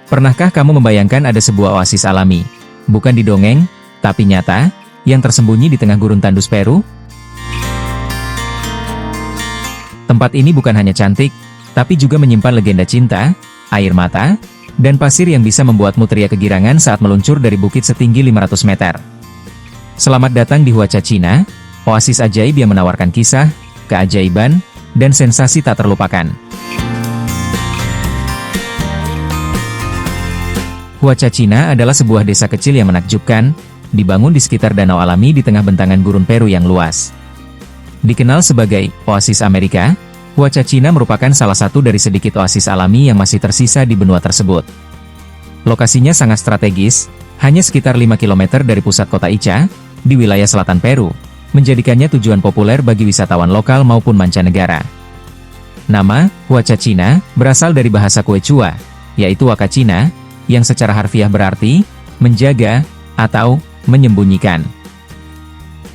Pernahkah kamu membayangkan ada sebuah oasis alami, bukan di dongeng, tapi nyata, yang tersembunyi di tengah gurun tandus Peru? Tempat ini bukan hanya cantik, tapi juga menyimpan legenda cinta, air mata, dan pasir yang bisa membuatmu teriak kegirangan saat meluncur dari bukit setinggi 500 meter. Selamat datang di Huacachina, oasis ajaib yang menawarkan kisah, keajaiban, dan sensasi tak terlupakan. Huacachina adalah sebuah desa kecil yang menakjubkan, dibangun di sekitar danau alami di tengah bentangan gurun Peru yang luas. Dikenal sebagai oasis Amerika, Huacachina merupakan salah satu dari sedikit oasis alami yang masih tersisa di benua tersebut. Lokasinya sangat strategis, hanya sekitar 5 km dari pusat kota Ica, di wilayah selatan Peru, menjadikannya tujuan populer bagi wisatawan lokal maupun mancanegara. Nama Huacachina berasal dari bahasa Quechua, yaitu Wakachina, yang secara harfiah berarti menjaga atau menyembunyikan.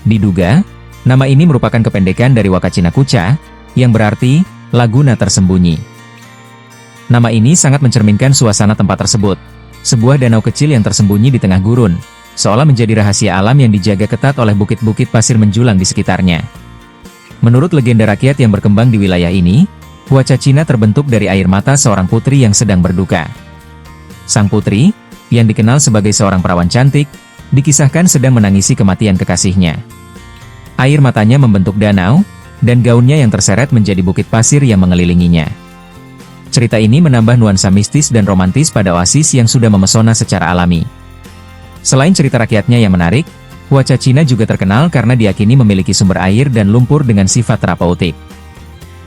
Diduga, nama ini merupakan kependekan dari Wakachina Kucha, yang berarti laguna tersembunyi. Nama ini sangat mencerminkan suasana tempat tersebut, sebuah danau kecil yang tersembunyi di tengah gurun, seolah menjadi rahasia alam yang dijaga ketat oleh bukit-bukit pasir menjulang di sekitarnya. Menurut legenda rakyat yang berkembang di wilayah ini, Huacachina terbentuk dari air mata seorang putri yang sedang berduka. Sang putri, yang dikenal sebagai seorang perawan cantik, dikisahkan sedang menangisi kematian kekasihnya. Air matanya membentuk danau, dan gaunnya yang terseret menjadi bukit pasir yang mengelilinginya. Cerita ini menambah nuansa mistis dan romantis pada oasis yang sudah memesona secara alami. Selain cerita rakyatnya yang menarik, Huacachina juga terkenal karena diyakini memiliki sumber air dan lumpur dengan sifat terapeutik.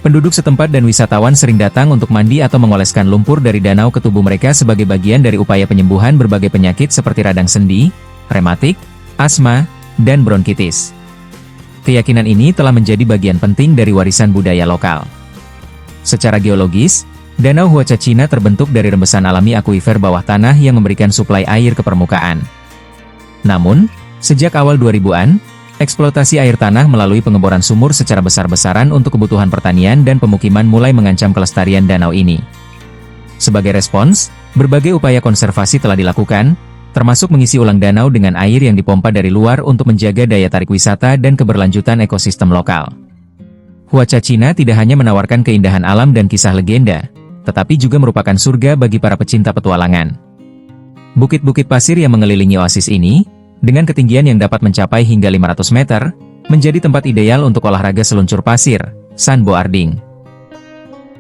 Penduduk setempat dan wisatawan sering datang untuk mandi atau mengoleskan lumpur dari danau ke tubuh mereka sebagai bagian dari upaya penyembuhan berbagai penyakit seperti radang sendi, rematik, asma, dan bronkitis. Keyakinan ini telah menjadi bagian penting dari warisan budaya lokal. Secara geologis, Danau Huacachina terbentuk dari rembesan alami akuifer bawah tanah yang memberikan suplai air ke permukaan. Namun, sejak awal 2000-an, eksploitasi air tanah melalui pengeboran sumur secara besar-besaran untuk kebutuhan pertanian dan pemukiman mulai mengancam kelestarian danau ini. Sebagai respons, berbagai upaya konservasi telah dilakukan, termasuk mengisi ulang danau dengan air yang dipompa dari luar untuk menjaga daya tarik wisata dan keberlanjutan ekosistem lokal. Huacachina tidak hanya menawarkan keindahan alam dan kisah legenda, tetapi juga merupakan surga bagi para pecinta petualangan. Bukit-bukit pasir yang mengelilingi oasis ini, dengan ketinggian yang dapat mencapai hingga 500 meter, menjadi tempat ideal untuk olahraga seluncur pasir, sandboarding.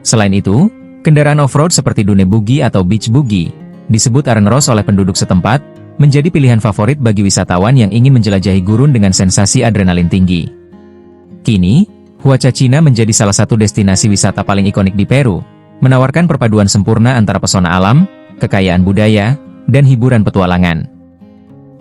Selain itu, kendaraan off-road seperti dune buggy atau beach buggy, disebut arenros oleh penduduk setempat, menjadi pilihan favorit bagi wisatawan yang ingin menjelajahi gurun dengan sensasi adrenalin tinggi. Kini, Huacachina menjadi salah satu destinasi wisata paling ikonik di Peru, menawarkan perpaduan sempurna antara pesona alam, kekayaan budaya, dan hiburan petualangan.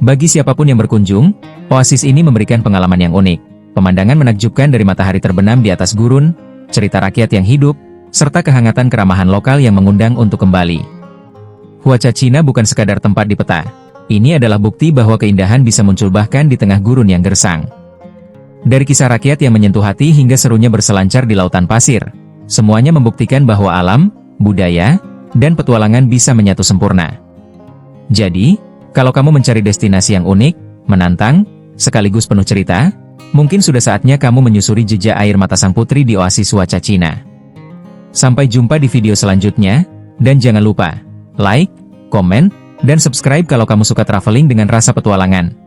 Bagi siapapun yang berkunjung, oasis ini memberikan pengalaman yang unik, pemandangan menakjubkan dari matahari terbenam di atas gurun, cerita rakyat yang hidup, serta kehangatan keramahan lokal yang mengundang untuk kembali. Huacachina bukan sekadar tempat di peta, ini adalah bukti bahwa keindahan bisa muncul bahkan di tengah gurun yang gersang. Dari kisah rakyat yang menyentuh hati hingga serunya berselancar di lautan pasir, semuanya membuktikan bahwa alam, budaya, dan petualangan bisa menyatu sempurna. Jadi, kalau kamu mencari destinasi yang unik, menantang, sekaligus penuh cerita, mungkin sudah saatnya kamu menyusuri jejak air mata sang putri di oasis Huacachina. Sampai jumpa di video selanjutnya, dan jangan lupa like, komen, dan subscribe kalau kamu suka traveling dengan rasa petualangan.